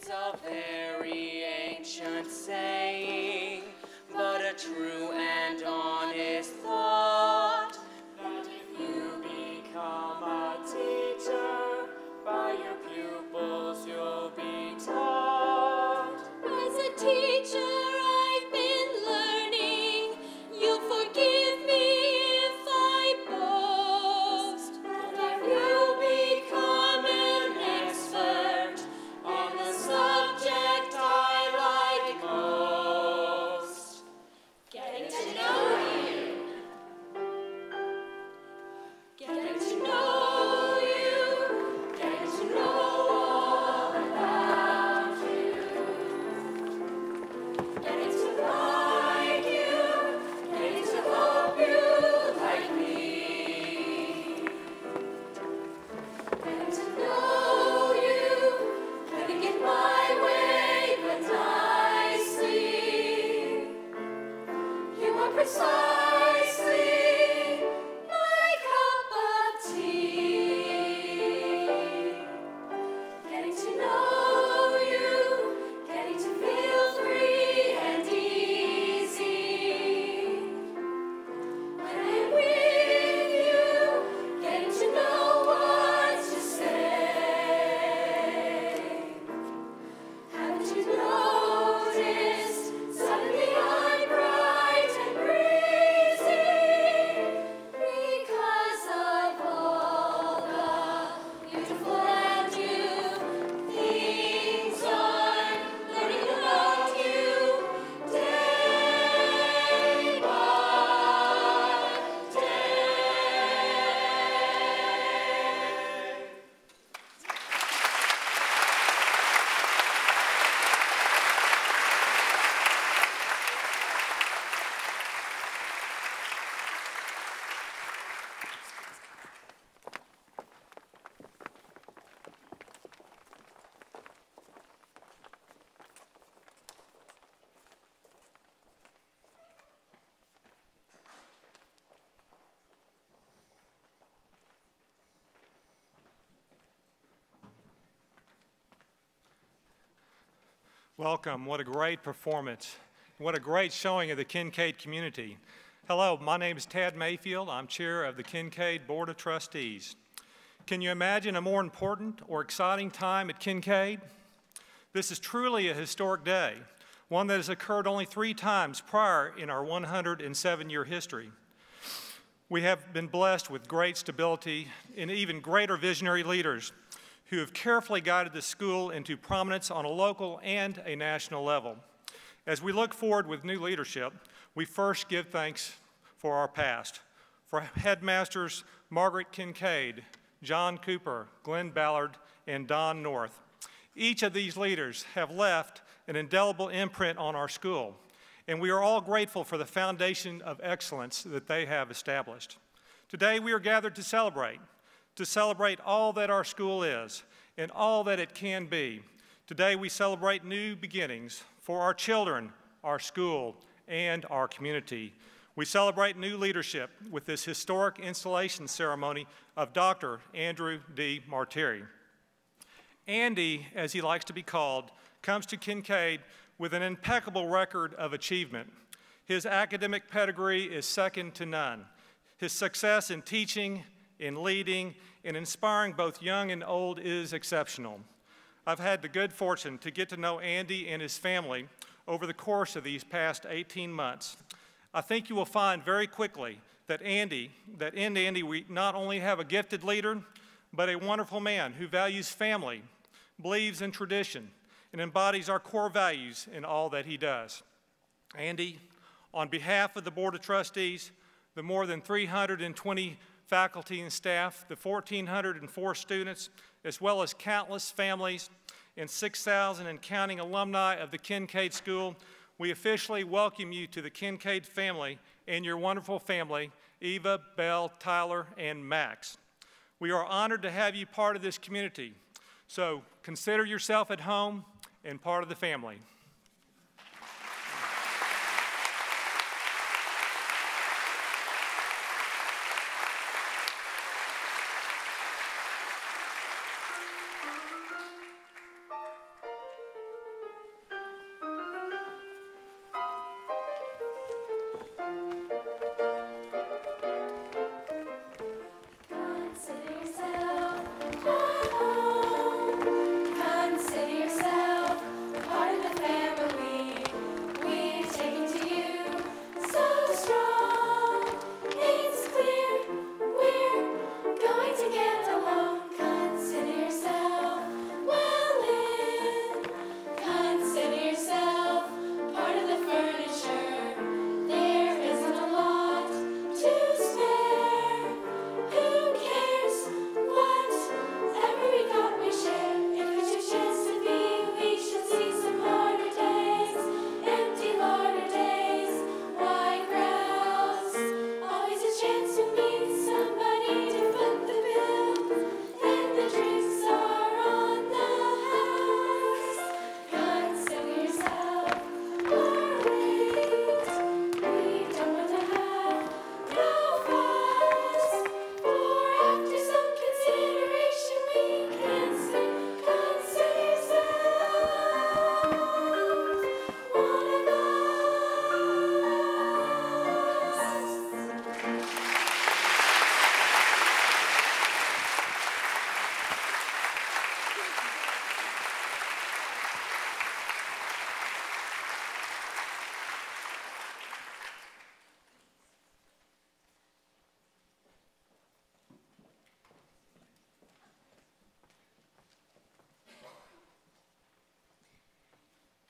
It's a very ancient saying, but a true and honest thought, that if you become a teacher, by your pupils you'll be taught. As a teacher I've been learning, you'll forgive me if I boast, that if you become an expert on the subject I like most, getting to know you, getting to know you, getting to know all about you, getting to like you, getting to hope you like me, getting to know you, getting in my way but nicely. You are precisely my cup of tea. Getting to know you, getting to feel free and easy. When I'm with you, getting to know what to say. Haven't you noticed, suddenly I'm bright and breezy, because of all the beautiful and new things I'm learning about you day by day. Welcome. What a great performance. What a great showing of the Kinkaid community. Hello, my name is Tad Mayfield. I'm chair of the Kinkaid Board of Trustees. Can you imagine a more important or exciting time at Kinkaid? This is truly a historic day, one that has occurred only 3 times prior in our 107-year history. We have been blessed with great stability and even greater visionary leaders who have carefully guided the school into prominence on a local and a national level. As we look forward with new leadership, we first give thanks for our past. For Headmasters Margaret Kinkaid, John Cooper, Glenn Ballard, and Don North. Each of these leaders have left an indelible imprint on our school, and we are all grateful for the foundation of excellence that they have established. Today we are gathered to celebrate all that our school is and all that it can be. Today we celebrate new beginnings for our children, our school, and our community. We celebrate new leadership with this historic installation ceremony of Dr. Andrew D. Martire. Andy, as he likes to be called, comes to Kinkaid with an impeccable record of achievement. His academic pedigree is second to none. His success in teaching, in leading, and inspiring both young and old is exceptional. I've had the good fortune to get to know Andy and his family over the course of these past 18 months. I think you will find very quickly that in Andy we not only have a gifted leader, but a wonderful man who values family, believes in tradition, and embodies our core values in all that he does. Andy, on behalf of the Board of Trustees, the more than 320 faculty and staff, the 1,404 students, as well as countless families and 6,000 and counting alumni of the Kinkaid School, we officially welcome you to the Kinkaid family and your wonderful family, Eva, Belle, Tyler, and Max. We are honored to have you part of this community, so consider yourself at home and part of the family.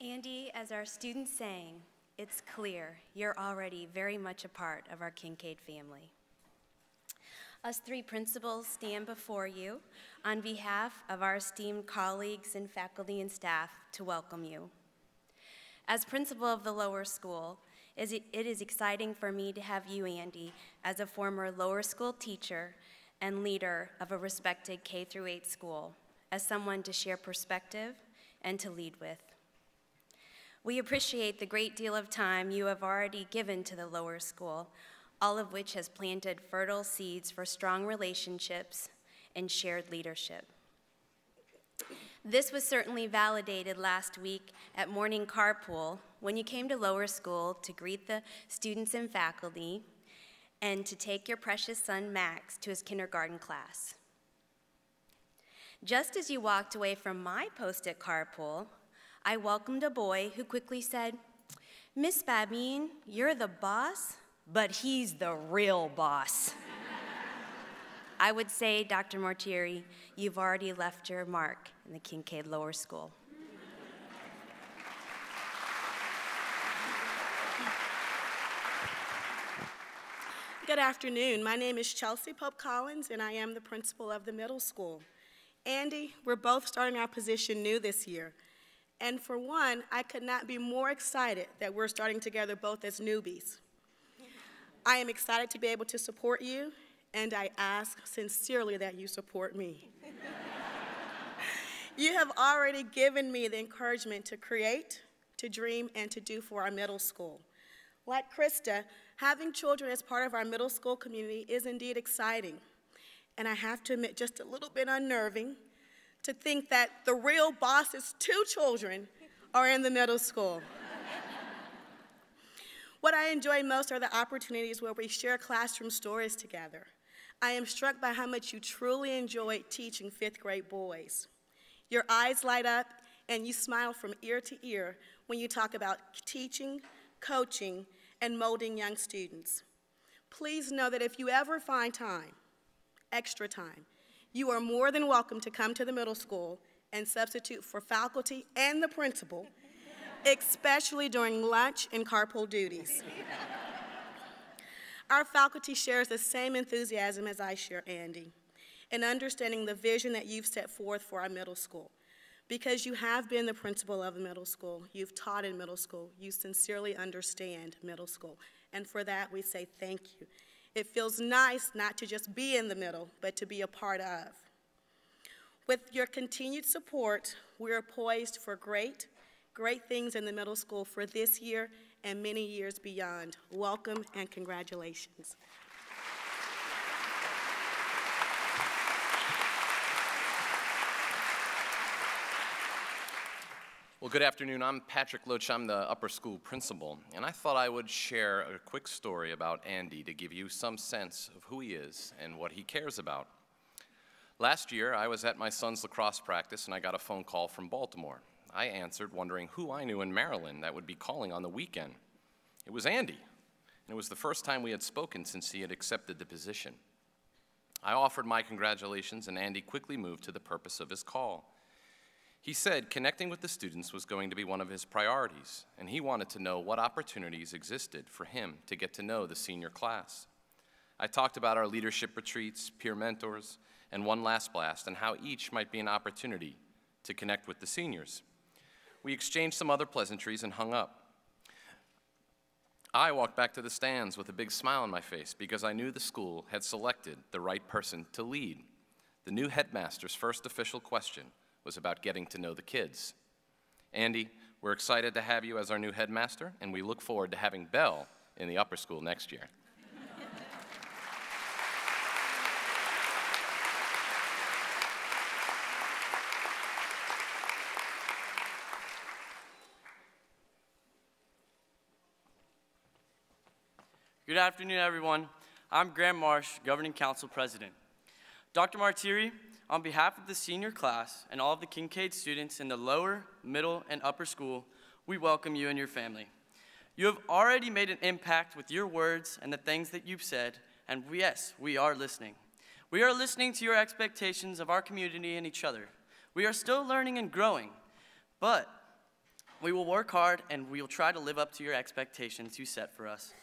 Andy, as our students sang, it's clear you're already very much a part of our Kinkaid family. Us three principals stand before you on behalf of our esteemed colleagues and faculty and staff to welcome you. As principal of the lower school, it is exciting for me to have you, Andy, as a former lower school teacher and leader of a respected K-8 school, as someone to share perspective and to lead with. We appreciate the great deal of time you have already given to the lower school, all of which has planted fertile seeds for strong relationships and shared leadership. This was certainly validated last week at morning carpool when you came to lower school to greet the students and faculty and to take your precious son Max to his kindergarten class. Just as you walked away from my post at carpool, I welcomed a boy who quickly said, "Miss Babine, you're the boss, but he's the real boss." I would say, Dr. Martire, you've already left your mark in the Kinkaid Lower School. Good afternoon. My name is Chelsea Pope Collins, and I am the principal of the middle school. Andy, we're both starting our position new this year. And for one, I could not be more excited that we're starting together both as newbies. I am excited to be able to support you, and I ask sincerely that you support me. You have already given me the encouragement to create, to dream, and to do for our middle school. Like Krista, having children as part of our middle school community is indeed exciting. And I have to admit, just a little bit unnerving to think that the real boss's two children are in the middle school. What I enjoy most are the opportunities where we share classroom stories together. I am struck by how much you truly enjoy teaching fifth grade boys. Your eyes light up and you smile from ear to ear when you talk about teaching, coaching, and molding young students. Please know that if you ever find time, extra time, you are more than welcome to come to the middle school and substitute for faculty and the principal, especially during lunch and carpool duties. Our faculty shares the same enthusiasm as I share, Andy, in understanding the vision that you've set forth for our middle school. Because you have been the principal of the middle school, you've taught in middle school, you sincerely understand middle school. And for that, we say thank you. It feels nice not to just be in the middle, but to be a part of. With your continued support, we are poised for great things in the middle school for this year and many years beyond. Welcome and congratulations. Well, good afternoon. I'm Patrick Loach. I'm the upper school principal, and I thought I would share a quick story about Andy to give you some sense of who he is and what he cares about. Last year, I was at my son's lacrosse practice, and I got a phone call from Baltimore. I answered, wondering who I knew in Maryland that would be calling on the weekend. It was Andy, and it was the first time we had spoken since he had accepted the position. I offered my congratulations, and Andy quickly moved to the purpose of his call. He said connecting with the students was going to be one of his priorities, and he wanted to know what opportunities existed for him to get to know the senior class. I talked about our leadership retreats, peer mentors, and One Last Blast, and how each might be an opportunity to connect with the seniors. We exchanged some other pleasantries and hung up. I walked back to the stands with a big smile on my face because I knew the school had selected the right person to lead. The new headmaster's first official question was about getting to know the kids. Andy, we're excited to have you as our new headmaster, and we look forward to having Belle in the upper school next year. Good afternoon, everyone. I'm Graham Marsh, Governing Council President. Dr. Martire, on behalf of the senior class and all of the Kinkaid students in the lower, middle, and upper school, we welcome you and your family. You have already made an impact with your words and the things that you've said, and yes, we are listening. We are listening to your expectations of our community and each other. We are still learning and growing, but We will work hard and we will try to live up to your expectations you set for us.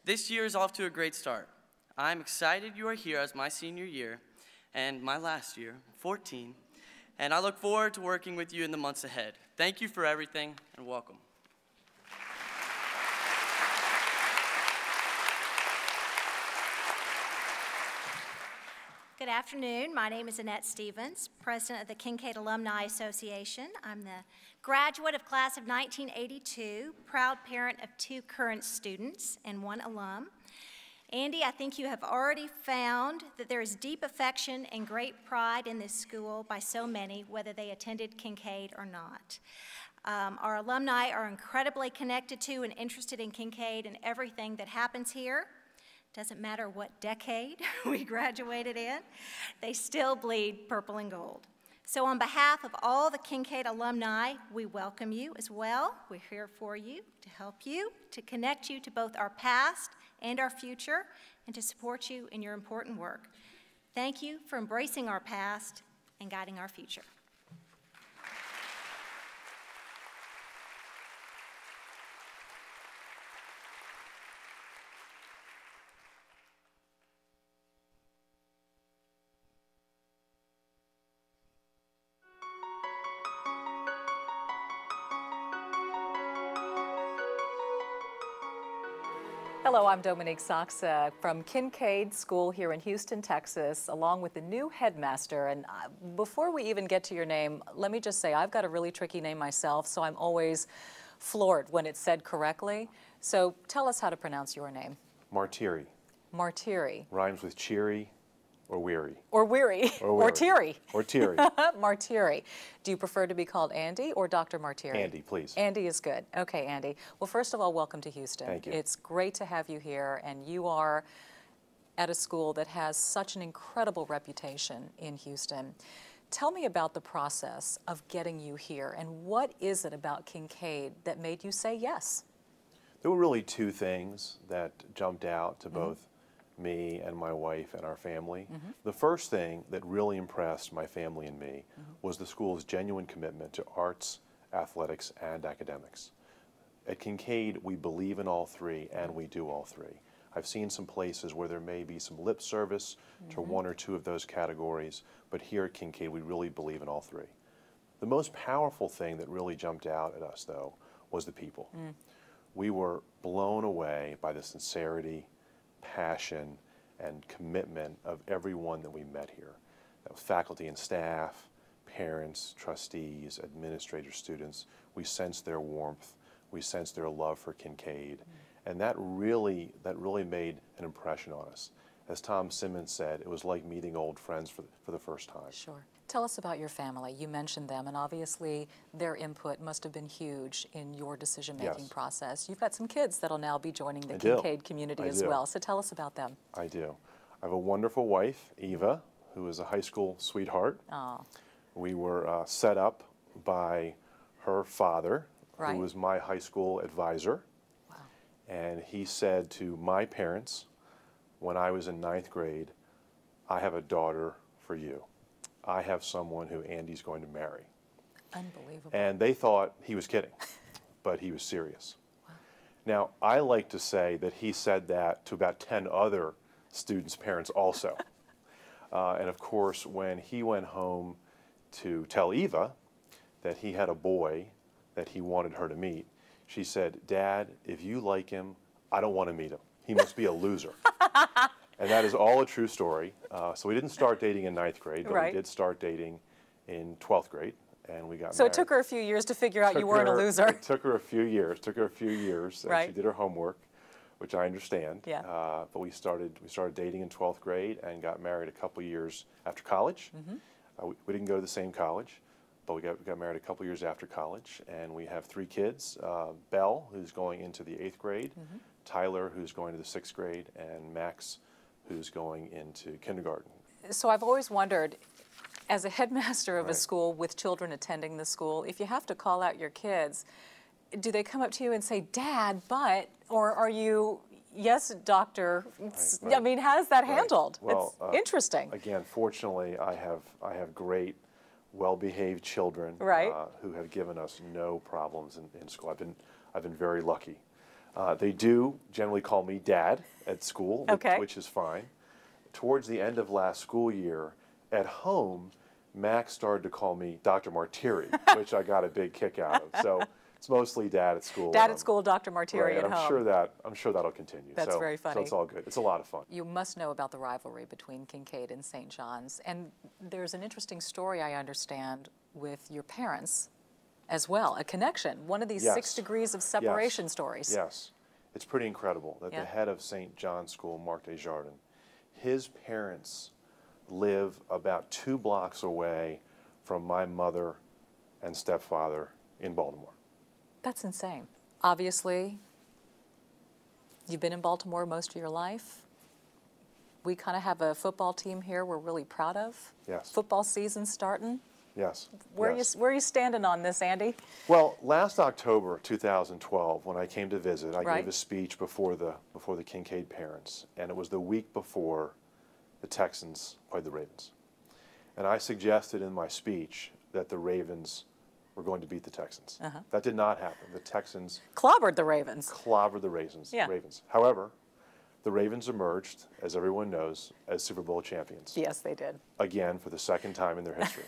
This year is off to a great start. I'm excited you are here as my senior year and my last year, 14, and I look forward to working with you in the months ahead. Thank you for everything and welcome. Good afternoon. My name is Annette Stevens, president of the Kinkaid Alumni Association. I'm the graduate of class of 1982, proud parent of 2 current students and 1 alum. Andy, I think you have already found that there is deep affection and great pride in this school by so many, whether they attended Kinkaid or not. Our alumni are incredibly connected to and interested in Kinkaid and everything that happens here. Doesn't matter what decade we graduated in, they still bleed purple and gold. So on behalf of all the Kinkaid alumni, we welcome you as well. We're here for you, to help you, to connect you to both our past and our future, and to support you in your important work. Thank you for embracing our past and guiding our future. Hello, I'm Dominique Saxa from Kinkaid School here in Houston, Texas, along with the new headmaster. And before we even get to your name, let me just say I've got a really tricky name myself, so I'm always floored when it's said correctly. So tell us how to pronounce your name. Martire. Martire. Rhymes with cheery or weary. Or weary. Or teary. Or teary. Martire. Do you prefer to be called Andy or Dr. Martire? Andy, please. Andy is good. Okay, Andy. Well, first of all, welcome to Houston. Thank you. It's great to have you here, and you are at a school that has such an incredible reputation in Houston. Tell me about the process of getting you here, and what is it about Kinkaid that made you say yes? There were really 2 things that jumped out to both me and my wife and our family. The first thing that really impressed my family and me was the school's genuine commitment to arts, athletics, and academics. At Kinkaid, we believe in all 3 and we do all 3. I've seen some places where there may be some lip service to 1 or 2 of those categories, but here at Kinkaid, we really believe in all 3. The most powerful thing that really jumped out at us, though, was the people. We were blown away by the sincerity, passion, and commitment of everyone that we met here. That was faculty and staff, parents, trustees, administrators, students. We sensed their warmth. We sensed their love for Kinkaid. And that really made an impression on us. As Tom Simmons said, it was like meeting old friends for the first time. Sure. Tell us about your family. You mentioned them, and obviously their input must have been huge in your decision-making process. You've got some kids that'll now be joining the Kinkaid community as well, so tell us about them. I do. I have a wonderful wife, Eva, who is a high school sweetheart. Oh. We were set up by her father, who was my high school advisor. Wow. And he said to my parents, when I was in 9th grade, I have a daughter for you. I have someone who Andy's going to marry. Unbelievable. And they thought he was kidding, but he was serious. Wow. Now, I like to say that he said that to about 10 other students' parents also. And of course, when he went home to tell Eva that he had a boy that he wanted her to meet, she said, "Dad, if you like him, I don't want to meet him. He must be a loser." And that is all a true story. So we didn't start dating in 9th grade, but we did start dating in 12th grade, and we got married. So it took her a few years to figure out you weren't a loser. It took her a few years. And she did her homework, which I understand. Yeah. But we started dating in 12th grade and got married a couple years after college. We didn't go to the same college, but we got married a couple years after college, and we have 3 kids: Belle, who's going into the 8th grade, Tyler, who's going to the 6th grade, and Max, who's going into kindergarten. So I've always wondered, as a headmaster of a school with children attending the school, if you have to call out your kids, do they come up to you and say, "Dad, but," or are you, "Yes, doctor"? I mean, how's that handled? Well, it's interesting. Again, fortunately, I have great well-behaved children Right. who have given us no problems in school. I've been very lucky. They do generally call me Dad at school, Okay. which is fine. Towards the end of last school year, at home, Max started to call me Dr. Martire, which I got a big kick out of. So it's mostly Dad at school. Dad at school, Dr. Martire Right, at and home. I'm sure that'll continue. That's very So funny. it's all good. It's a lot of fun. You must know about the rivalry between Kinkaid and St. John's. And there's an interesting story, I understand, with your parents as well, a connection, one of these Yes. 6 degrees of separation stories. Yes. It's pretty incredible that Yeah. the head of St. John's School, Mark Desjardins, his parents live about 2 blocks away from my mother and stepfather in Baltimore. That's insane. Obviously, you've been in Baltimore most of your life. We kind of have a football team here we're really proud of. Yes. Football season starting. Yes. Where yes. are you standing on this, Andy? Well, last October 2012, when I came to visit, I Right. gave a speech before the Kinkaid parents, and it was the week before the Texans played the Ravens. And I suggested in my speech that the Ravens were going to beat the Texans. That did not happen. The Texans Clobbered the Ravens. clobbered the Ravens. Yeah. However, the Ravens emerged, as everyone knows, as Super Bowl champions. Yes, they did. Again, for the second time in their history.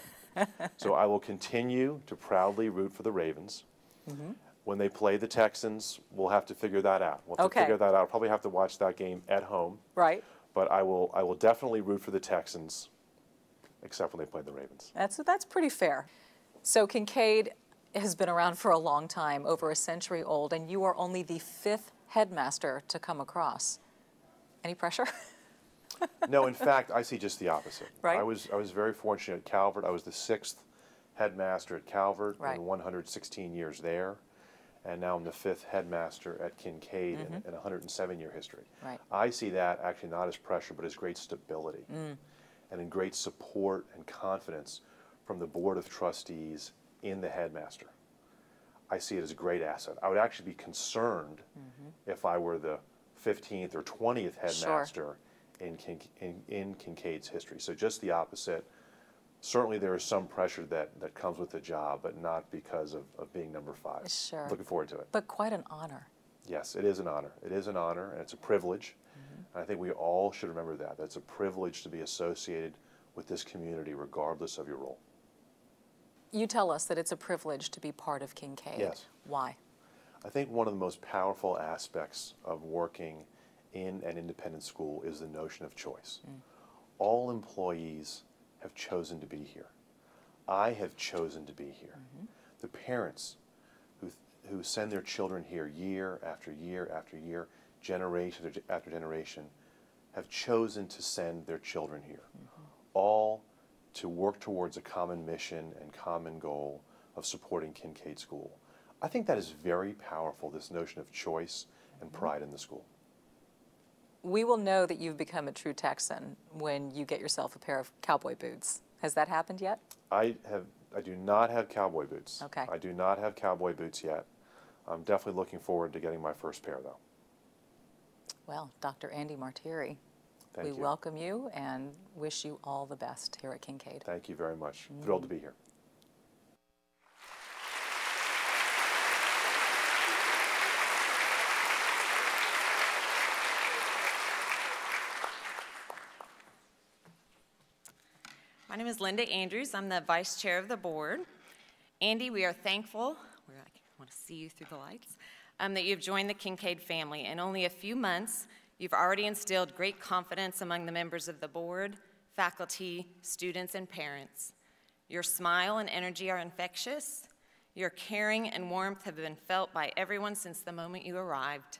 So I will continue to proudly root for the Ravens. When they play the Texans, we'll have to figure that out. We'll have Okay. to figure that out. I'll probably have to watch that game at home. Right. But I will definitely root for the Texans, except when they play the Ravens. That's pretty fair. So Kinkaid has been around for a long time, over a century old, and you are only the 5th headmaster to come across. Any pressure? No, in fact, I see just the opposite. Right. I was very fortunate at Calvert. I was the 6th headmaster at Calvert Right. in 116 years there, and now I'm the 5th headmaster at Kinkaid in a 107-year history. Right. I see that actually not as pressure, but as great stability, and in great support and confidence from the Board of Trustees in the headmaster. I see it as a great asset. I would actually be concerned if I were the 15th or 20th headmaster in Kinkaid's history. So just the opposite. Certainly there is some pressure that comes with the job, but not because of being number 5. Sure. Looking forward to it. But quite an honor. Yes, it is an honor. It is an honor, and it's a privilege. And I think we all should remember that. That's a privilege to be associated with this community, regardless of your role. You tell us that it's a privilege to be part of Kinkaid. Yes. Why? I think one of the most powerful aspects of working in an independent school is the notion of choice. All employees have chosen to be here. I have chosen to be here. The parents who send their children here year after year after year, generation after generation, have chosen to send their children here, all to work towards a common mission and common goal of supporting Kinkaid School. I think that is very powerful, this notion of choice and pride in the school. We will know that you've become a true Texan when you get yourself a pair of cowboy boots. Has that happened yet? I do not have cowboy boots. Okay. I do not have cowboy boots yet. I'm definitely looking forward to getting my first pair, though. Well, Dr. Andy Martire, Thank we you. welcome you and wish you all the best here at Kinkaid. Thank you very much. Thrilled to be here. My name is Linda Andrews. I'm the vice chair of the board. Andy, we are thankful, I want to see you through the lights, that you've joined the Kinkaid family. In only a few months, you've already instilled great confidence among the members of the board, faculty, students, and parents. Your smile and energy are infectious. Your caring and warmth have been felt by everyone since the moment you arrived.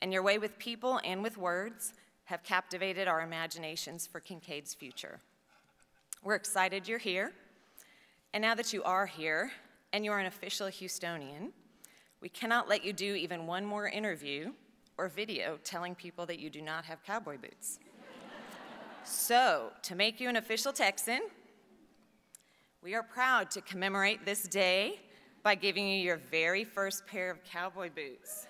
And your way with people and with words have captivated our imaginations for Kinkaid's future. We're excited you're here. And now that you are here, and you're an official Houstonian, we cannot let you do even one more interview or video telling people that you do not have cowboy boots. So, to make you an official Texan, we are proud to commemorate this day by giving you your very first pair of cowboy boots.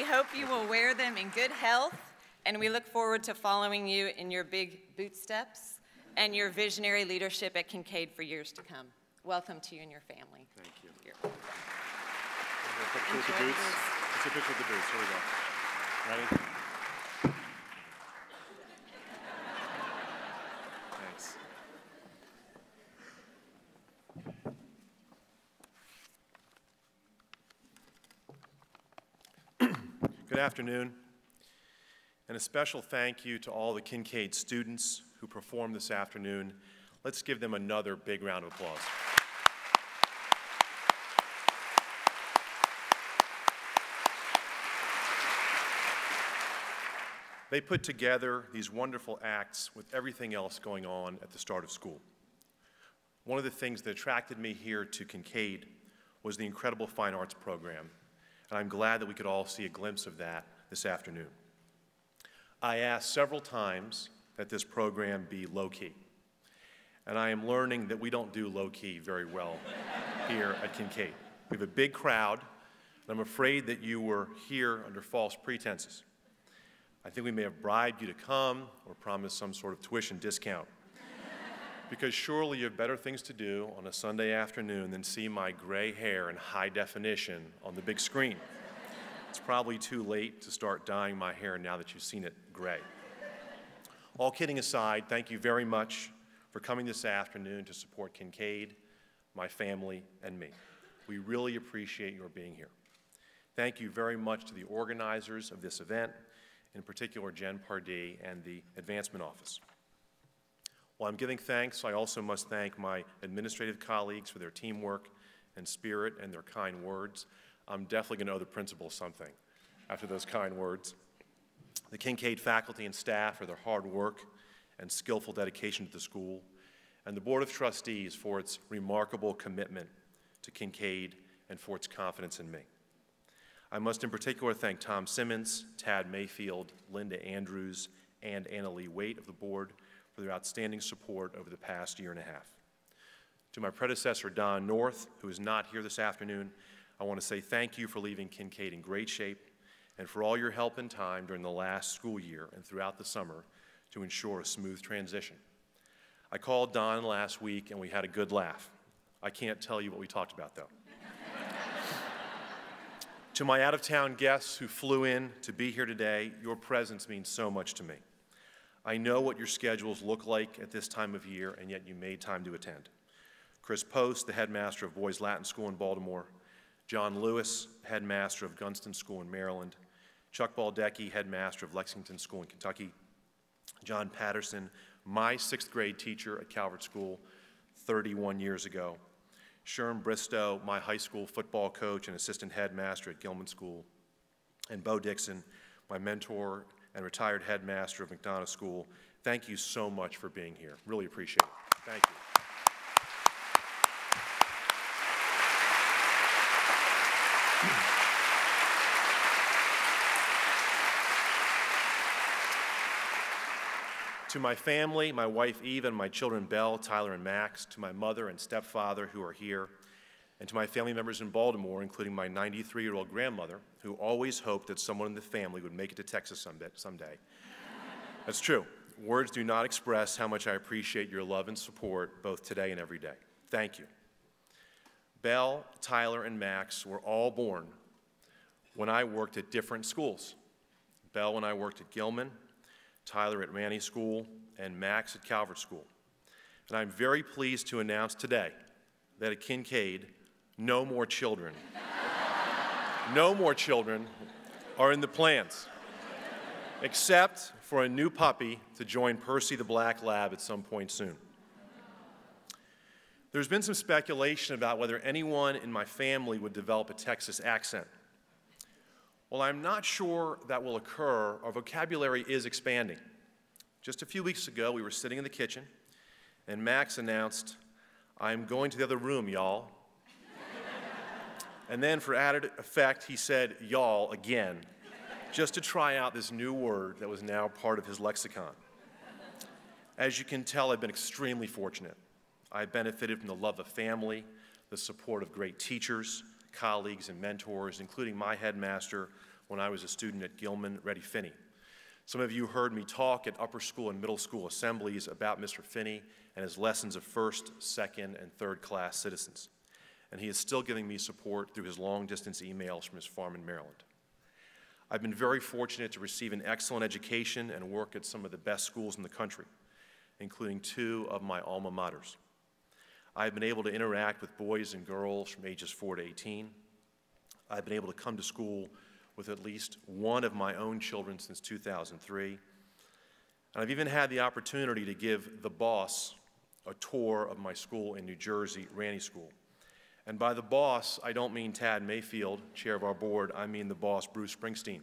hope you will wear them in good health, and we look forward to following you in your big boot steps and your visionary leadership at Kinkaid for years to come. Welcome to you and your family. Thank you. Here. Let's take a picture with the boots. Let's take a picture with the boots. Here we go. Ready? Thanks. Good afternoon, and a special thank you to all the Kinkaid students who performed this afternoon. Let's give them another big round of applause. They put together these wonderful acts with everything else going on at the start of school. One of the things that attracted me here to Kinkaid was the incredible fine arts program, and I'm glad that we could all see a glimpse of that this afternoon. I asked several times that this program be low-key, and I am learning that we don't do low-key very well here at Kinkaid. We have a big crowd, and I'm afraid that you were here under false pretenses. I think we may have bribed you to come or promised some sort of tuition discount. Because surely you have better things to do on a Sunday afternoon than see my gray hair in high definition on the big screen. It's probably too late to start dyeing my hair now that you've seen it gray. All kidding aside, thank you very much for coming this afternoon to support Kinkaid, my family, and me. We really appreciate your being here. Thank you very much to the organizers of this event, in particular Jen Pardee and the Advancement Office. While I'm giving thanks, I also must thank my administrative colleagues for their teamwork and spirit and their kind words. I'm definitely going to owe the principal something after those kind words. The Kinkaid faculty and staff for their hard work and skillful dedication to the school, and the Board of Trustees for its remarkable commitment to Kinkaid and for its confidence in me. I must in particular thank Tom Simmons, Tad Mayfield, Linda Andrews, and Anna Lee Waite of the board for their outstanding support over the past year and a half. To my predecessor, Don North, who is not here this afternoon, I want to say thank you for leaving Kinkaid in great shape and for all your help and time during the last school year and throughout the summer to ensure a smooth transition. I called Don last week and we had a good laugh. I can't tell you what we talked about, though. To my out-of-town guests who flew in to be here today, your presence means so much to me. I know what your schedules look like at this time of year, and yet you made time to attend. Chris Post, the headmaster of Boys Latin School in Baltimore, John Lewis, headmaster of Gunston School in Maryland, Chuck Baldecki, headmaster of Lexington School in Kentucky, John Patterson, my 6th grade teacher at Calvert School 31 years ago, Sherm Bristow, my high school football coach and assistant headmaster at Gilman School, and Bo Dixon, my mentor and retired headmaster of McDonough School. Thank you so much for being here. Really appreciate it. Thank you. To my family, my wife Eva and my children Belle, Tyler, and Max, to my mother and stepfather who are here, and to my family members in Baltimore, including my 93-year-old grandmother, who always hoped that someone in the family would make it to Texas someday. That's true. Words do not express how much I appreciate your love and support, both today and every day. Thank you. Belle, Tyler, and Max were all born when I worked at different schools. Belle when I worked at Gilman, Tyler at Ranney School, and Max at Calvert School. And I'm very pleased to announce today that at Kinkaid, no more children are in the plans, except for a new puppy to join Percy the Black Lab at some point soon. There's been some speculation about whether anyone in my family would develop a Texas accent. Well, I'm not sure that will occur. Our vocabulary is expanding. Just a few weeks ago, we were sitting in the kitchen, and Max announced, "I'm going to the other room, y'all." And then for added effect, he said "y'all" again, just to try out this new word that was now part of his lexicon. As you can tell, I've been extremely fortunate. I benefited from the love of family, the support of great teachers, colleagues, and mentors, including my headmaster, when I was a student at Gilman Ready Finney. Some of you heard me talk at upper school and middle school assemblies about Mr. Finney and his lessons of first, second, and third class citizens. And he is still giving me support through his long-distance emails from his farm in Maryland. I've been very fortunate to receive an excellent education and work at some of the best schools in the country, including 2 of my alma maters. I've been able to interact with boys and girls from ages 4 to 18. I've been able to come to school with at least one of my own children since 2003. And I've even had the opportunity to give the boss a tour of my school in New Jersey, Ranney School. And by the boss, I don't mean Tad Mayfield, chair of our board, I mean the boss, Bruce Springsteen.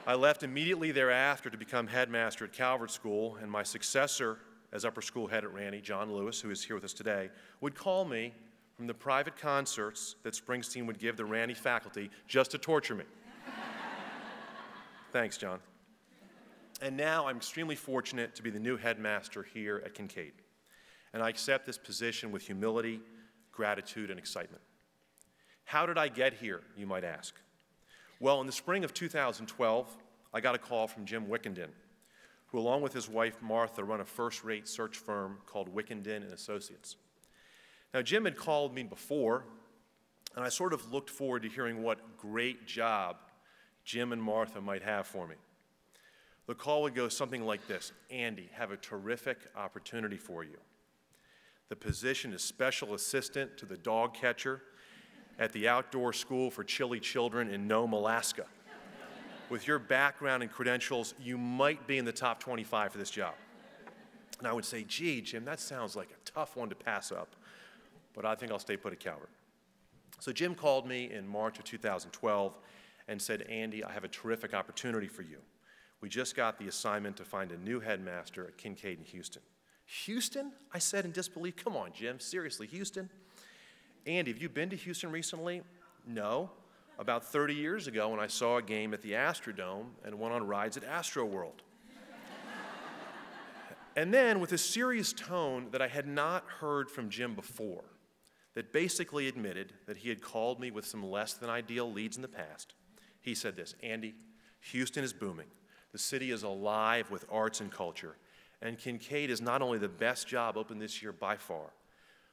I left immediately thereafter to become headmaster at Calvert School, and my successor as upper school head at Ranney, John Lewis, who is here with us today, would call me from the private concerts that Springsteen would give the Ranney faculty just to torture me. Thanks, John. And now I'm extremely fortunate to be the new headmaster here at Kinkaid, and I accept this position with humility, gratitude, and excitement. How did I get here, you might ask? Well, in the spring of 2012, I got a call from Jim Wickenden, who along with his wife Martha run a first-rate search firm called Wickenden and Associates. Now, Jim had called me before, and I sort of looked forward to hearing what great job Jim and Martha might have for me. The call would go something like this: Andy, have a terrific opportunity for you. The position is special assistant to the dog catcher at the outdoor school for chilly children in Nome, Alaska. With your background and credentials, you might be in the top 25 for this job. And I would say, gee, Jim, that sounds like a tough one to pass up, but I think I'll stay put at Calvert. So Jim called me in March of 2012 and said, Andy, I have a terrific opportunity for you. We just got the assignment to find a new headmaster at Kinkaid in Houston. Houston? I said in disbelief. Come on, Jim, seriously, Houston? Andy, have you been to Houston recently? No. About 30 years ago when I saw a game at the Astrodome and went on rides at Astroworld. And then, with a serious tone that I had not heard from Jim before, that basically admitted that he had called me with some less than ideal leads in the past, he said this: Andy, Houston is booming. The city is alive with arts and culture. And Kinkaid is not only the best job open this year by far,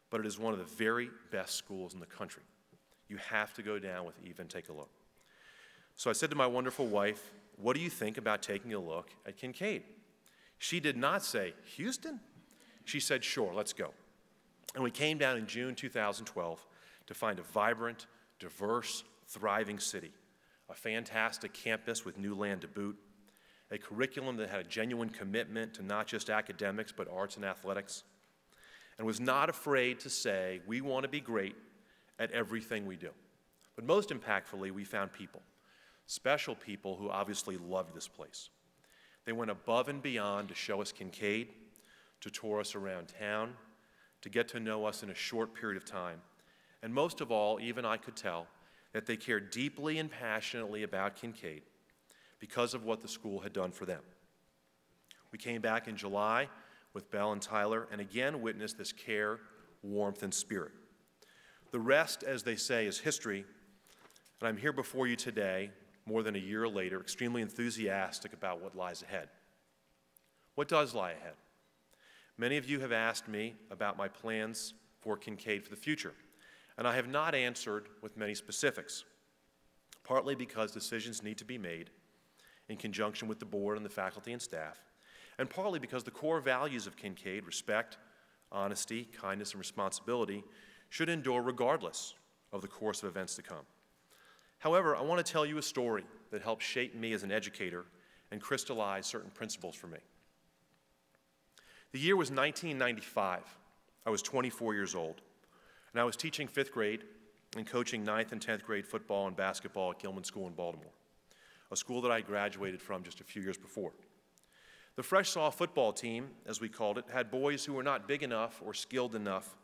but it is one of the very best schools in the country. You have to go down with Eva and take a look. So I said to my wonderful wife, what do you think about taking a look at Kinkaid? She did not say, Houston? She said, sure, let's go. And we came down in June 2012 to find a vibrant, diverse, thriving city, a fantastic campus with new land to boot, a curriculum that had a genuine commitment to not just academics, but arts and athletics, and was not afraid to say, we want to be great at everything we do. But most impactfully, we found people, special people who obviously loved this place. They went above and beyond to show us Kinkaid, to tour us around town, to get to know us in a short period of time. And most of all, even I could tell that they cared deeply and passionately about Kinkaid because of what the school had done for them. We came back in July with Belle and Tyler and again witnessed this care, warmth, and spirit. The rest, as they say, is history, and I'm here before you today, more than a year later, extremely enthusiastic about what lies ahead. What does lie ahead? Many of you have asked me about my plans for Kinkaid for the future, and I have not answered with many specifics, partly because decisions need to be made in conjunction with the board and the faculty and staff, and partly because the core values of Kinkaid, respect, honesty, kindness, and responsibility, should endure regardless of the course of events to come. However, I want to tell you a story that helped shape me as an educator and crystallize certain principles for me. The year was 1995. I was 24 years old, and I was teaching 5th grade and coaching 9th and 10th grade football and basketball at Gilman School in Baltimore, a school that I graduated from just a few years before. The fresh soft football team, as we called it, had boys who were not big enough or skilled enough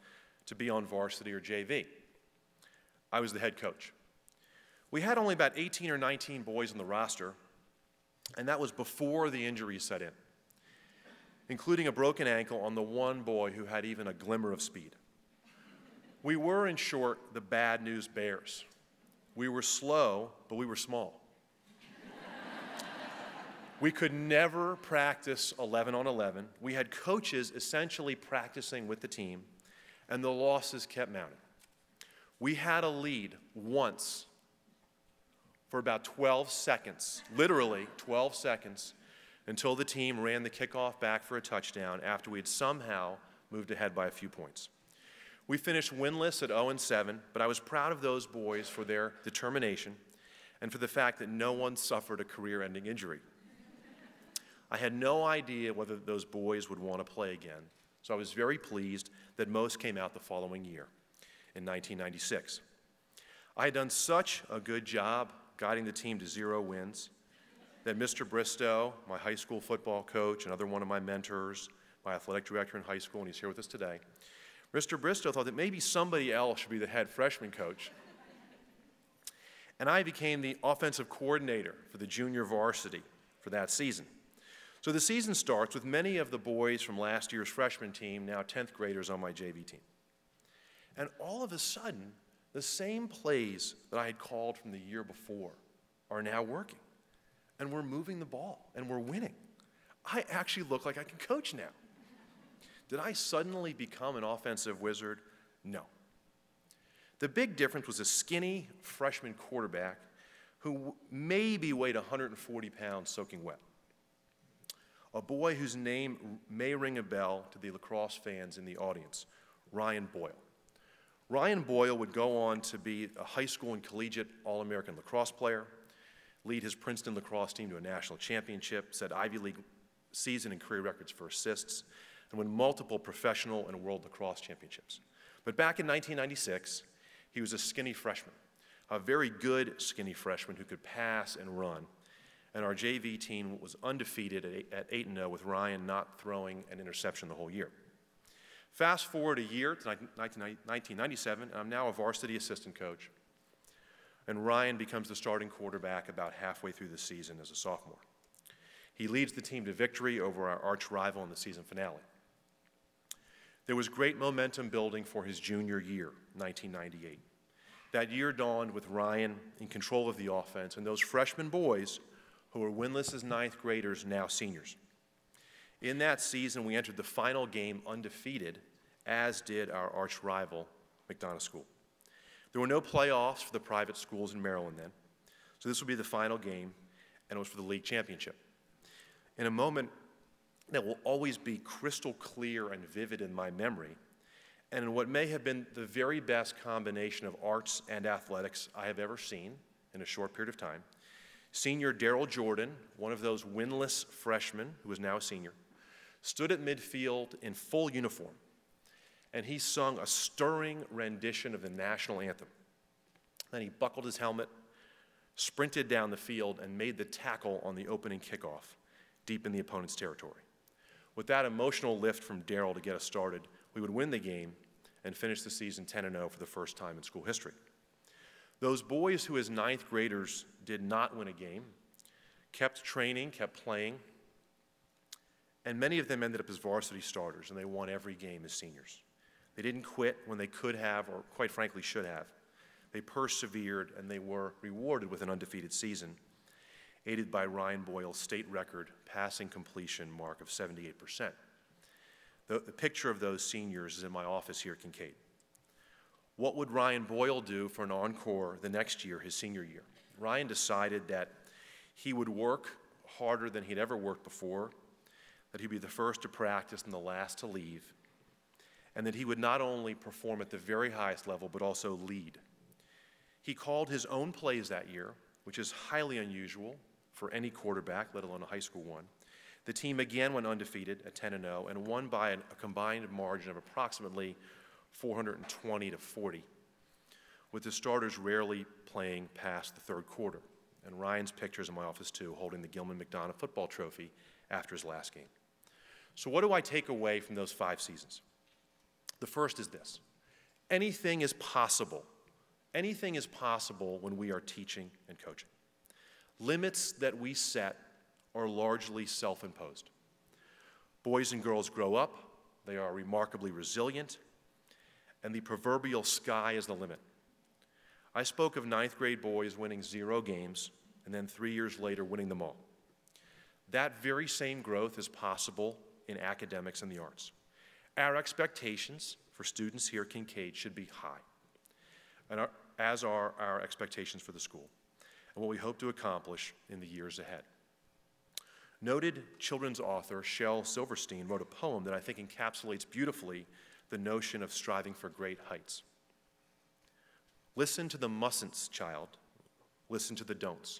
to be on varsity or JV. I was the head coach. We had only about 18 or 19 boys on the roster, and that was before the injuries set in, including a broken ankle on the one boy who had even a glimmer of speed. We were, in short, the bad news bears. We were slow, but we were small. We could never practice 11 on 11. We had coaches essentially practicing with the team, and the losses kept mounting. We had a lead once for about 12 seconds, literally 12 seconds, until the team ran the kickoff back for a touchdown after we had somehow moved ahead by a few points. We finished winless at 0-7, but I was proud of those boys for their determination and for the fact that no one suffered a career-ending injury. I had no idea whether those boys would want to play again, so I was very pleased that most came out the following year, in 1996. I had done such a good job guiding the team to 0 wins that Mr. Bristow, my high school football coach, another one of my mentors, my athletic director in high school, and he's here with us today, Mr. Bristow thought that maybe somebody else should be the head freshman coach. And I became the offensive coordinator for the junior varsity for that season. So the season starts with many of the boys from last year's freshman team, now 10th graders on my JV team. And all of a sudden, the same plays that I had called from the year before are now working. And we're moving the ball, and we're winning. I actually look like I can coach now. Did I suddenly become an offensive wizard? No. The big difference was a skinny freshman quarterback who maybe weighed 140 pounds soaking wet. A boy whose name may ring a bell to the lacrosse fans in the audience, Ryan Boyle. Ryan Boyle would go on to be a high school and collegiate All-American lacrosse player, lead his Princeton lacrosse team to a national championship, set Ivy League season and career records for assists, and win multiple professional and world lacrosse championships. But back in 1996, he was a skinny freshman, a very good skinny freshman who could pass and run. And our JV team was undefeated at 8-0 with Ryan not throwing an interception the whole year. Fast forward a year to 1997, and I'm now a varsity assistant coach. And Ryan becomes the starting quarterback about halfway through the season as a sophomore. He leads the team to victory over our arch rival in the season finale. There was great momentum building for his junior year, 1998. That year dawned with Ryan in control of the offense and those freshman boys who were winless as 9th graders, now seniors. In that season, we entered the final game undefeated, as did our arch rival, McDonough School. There were no playoffs for the private schools in Maryland then, so this would be the final game, and it was for the league championship. In a moment that will always be crystal clear and vivid in my memory, and in what may have been the very best combination of arts and athletics I have ever seen in a short period of time, senior Daryl Jordan, one of those winless freshmen who is now a senior, stood at midfield in full uniform, and he sung a stirring rendition of the national anthem. Then he buckled his helmet, sprinted down the field, and made the tackle on the opening kickoff deep in the opponent's territory. With that emotional lift from Daryl to get us started, we would win the game and finish the season 10-0 for the first time in school history. Those boys who as 9th graders did not win a game, kept training, kept playing, and many of them ended up as varsity starters, and they won every game as seniors. They didn't quit when they could have, or quite frankly should have. They persevered, and they were rewarded with an undefeated season, aided by Ryan Boyle's state record passing completion mark of 78%. The picture of those seniors is in my office here at Kinkaid. What would Ryan Boyle do for an encore the next year, his senior year? Ryan decided that he would work harder than he'd ever worked before, that he'd be the first to practice and the last to leave, and that he would not only perform at the very highest level, but also lead. He called his own plays that year, which is highly unusual for any quarterback, let alone a high school one. The team again went undefeated at 10-0 and won by a combined margin of approximately 420 to 40, with the starters rarely playing past the third quarter. And Ryan's picture's in my office too, holding the Gilman-McDonough football trophy after his last game. So what do I take away from those 5 seasons? The first is this: anything is possible. Anything is possible when we are teaching and coaching. Limits that we set are largely self-imposed. Boys and girls grow up, they are remarkably resilient, and the proverbial sky is the limit. I spoke of ninth grade boys winning 0 games and then 3 years later winning them all. That very same growth is possible in academics and the arts. Our expectations for students here at Kinkaid should be high, as are our expectations for the school, and what we hope to accomplish in the years ahead. Noted children's author Shel Silverstein wrote a poem that I think encapsulates beautifully the notion of striving for great heights. Listen to the mustn'ts, child. Listen to the don'ts.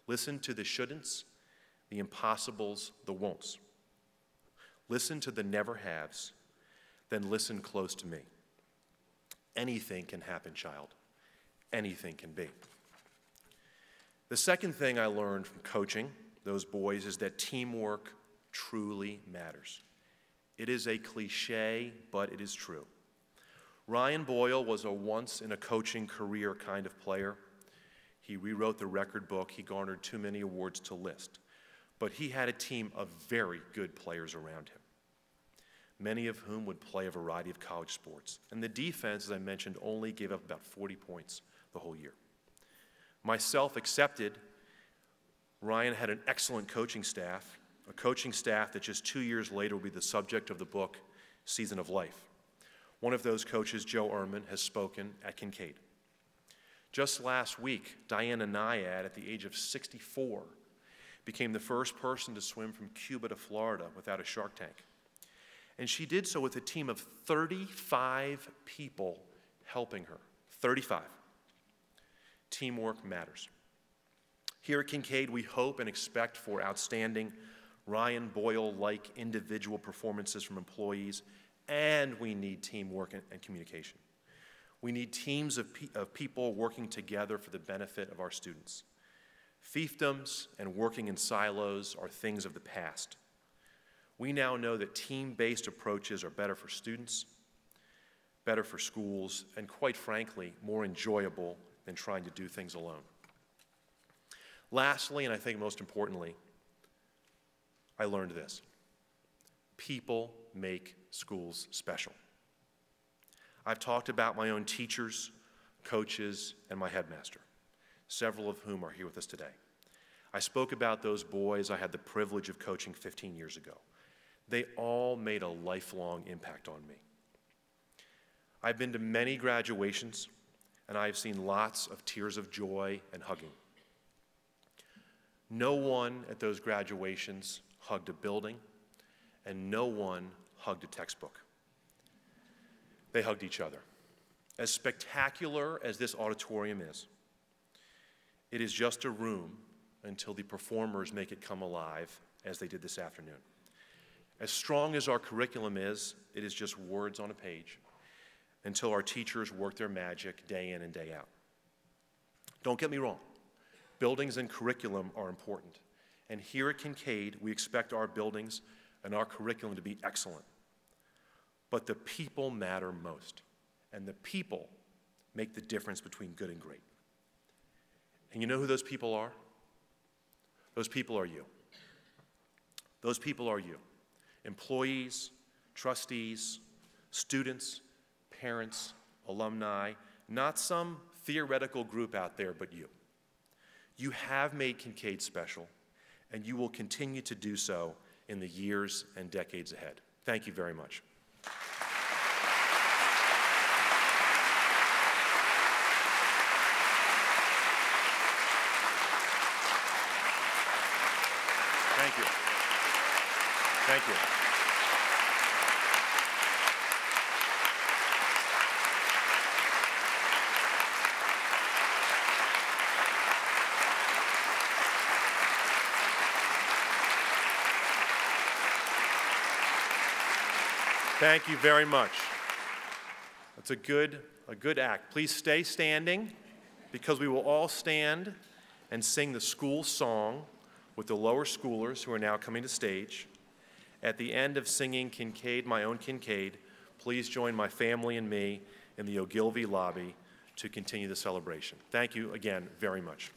Listen to the shouldn'ts, the impossibles, the won'ts. Listen to the never-haves, then listen close to me. Anything can happen, child. Anything can be. The second thing I learned from coaching those boys is that teamwork truly matters. It is a cliche, but it is true. Ryan Boyle was a once-in-a-coaching career kind of player. He rewrote the record book. He garnered too many awards to list. But he had a team of very good players around him, many of whom would play a variety of college sports. And the defense, as I mentioned, only gave up about 40 points the whole year. Myself accepted, Ryan had an excellent coaching staff, a coaching staff that just 2 years later will be the subject of the book, Season of Life. One of those coaches, Joe Ehrman, has spoken at Kinkaid. Just last week, Diana Nyad, at the age of 64, became the first person to swim from Cuba to Florida without a shark tank. And she did so with a team of 35 people helping her. 35. Teamwork matters. Here at Kinkaid, we hope and expect for outstanding Ryan Boyle-like individual performances from employees, and we need teamwork and communication. We need teams of people working together for the benefit of our students. Fiefdoms and working in silos are things of the past. We now know that team-based approaches are better for students, better for schools, and quite frankly, more enjoyable than trying to do things alone. Lastly, and I think most importantly, I learned this. People make schools special. I've talked about my own teachers, coaches, and my headmaster, several of whom are here with us today. I spoke about those boys I had the privilege of coaching 15 years ago. They all made a lifelong impact on me. I've been to many graduations, and I've seen lots of tears of joy and hugging. No one at those graduations hugged a building, and no one hugged a textbook. They hugged each other. As spectacular as this auditorium is, it is just a room until the performers make it come alive, as they did this afternoon. As strong as our curriculum is, it is just words on a page until our teachers work their magic day in and day out. Don't get me wrong. Buildings and curriculum are important. And here at Kinkaid, we expect our buildings and our curriculum to be excellent. But the people matter most. And the people make the difference between good and great. And you know who those people are? Those people are you. Those people are you. Employees, trustees, students, parents, alumni, not some theoretical group out there, but you. You have made Kinkaid special, and you will continue to do so in the years and decades ahead. Thank you very much. Thank you. Thank you. Thank you very much. That's a good act. Please stay standing, because we will all stand and sing the school song with the lower schoolers who are now coming to stage. At the end of singing Kinkaid, My Own Kinkaid, please join my family and me in the Ogilvy lobby to continue the celebration. Thank you again very much.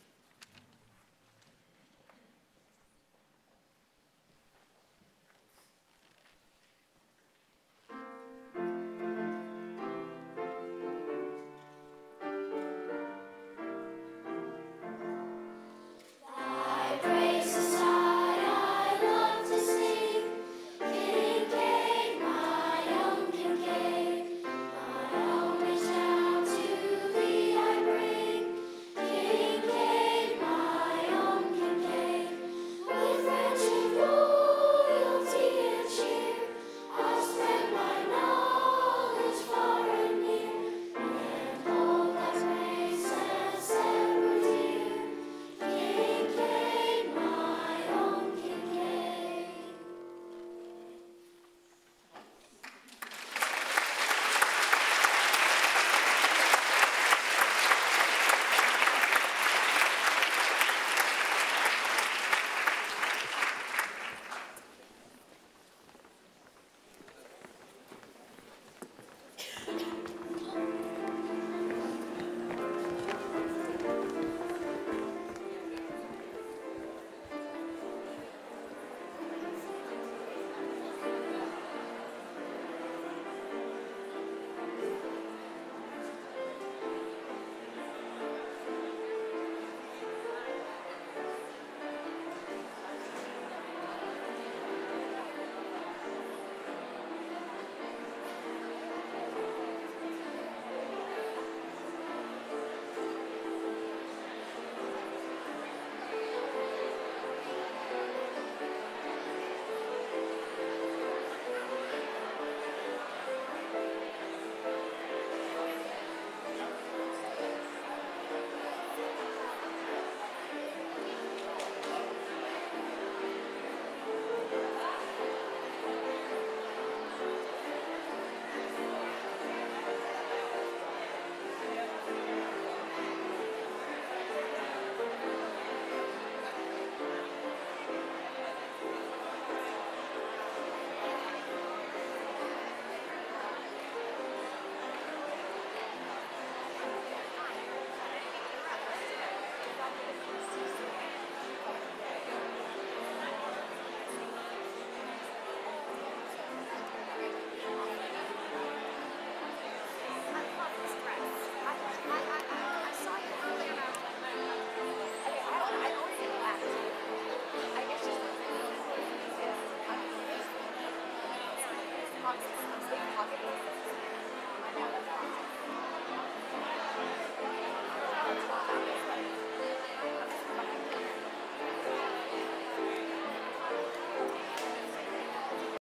pockets, these big pocket.